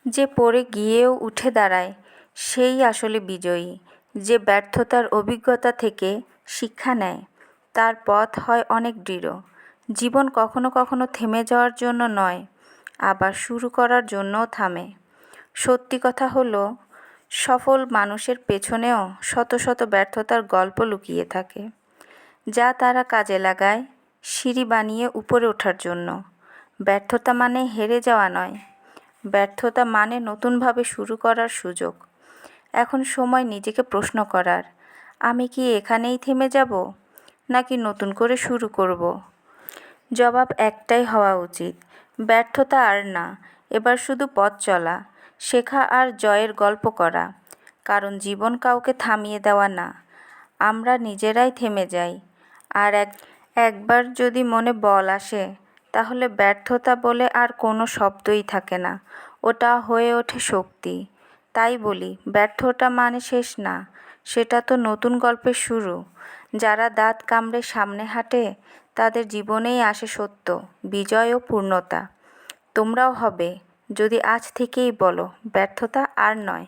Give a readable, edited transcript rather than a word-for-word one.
যে পড়ে গিয়েও উঠে দাঁড়ায় সেই আসলে বিজয়ী। যে ব্যর্থতার অভিজ্ঞতা থেকে শিক্ষা নেয় তার পথ হয় অনেক দৃঢ়। জীবন কখনো কখনো থেমে যাওয়ার জন্য নয়, আবার শুরু করার জন্যও থামে। সত্যি কথা হলো, সফল মানুষের পেছনেও শত শত ব্যর্থতার গল্প লুকিয়ে থাকে, যা তারা কাজে লাগায় সিঁড়ি বানিয়ে উপরে ওঠার জন্য। ব্যর্থতা মানে হেরে যাওয়া নয়, ব্যর্থতা মানে নতুনভাবে শুরু করার সুযোগ। এখন সময় নিজেকে প্রশ্ন করার, আমি কি এখানেই থেমে যাব, নাকি নতুন করে শুরু করব? জবাব একটাই হওয়া উচিত, ব্যর্থতা আর না, এবার শুধু পথ চলা, শেখা আর জয়ের গল্প করা। কারণ জীবন কাউকে থামিয়ে দেওয়া না, আমরা নিজেরাই থেমে যাই। আর একবার যদি মনে বল আসে, তাহলে ব্যর্থতা বলে আর কোনো শব্দই থাকে না, ওটা হয়ে ওঠে শক্তি। তাই বলি, ব্যর্থতা মানে শেষ না, সেটা তো নতুন গল্পের শুরু। যারা দাঁত কামড়ে সামনে হাঁটে তাদের জীবনেই আসে সত্য, বিজয় ও পূর্ণতা। তোমরাও হবে, যদি আজ থেকেই বলো, ব্যর্থতা আর নয়।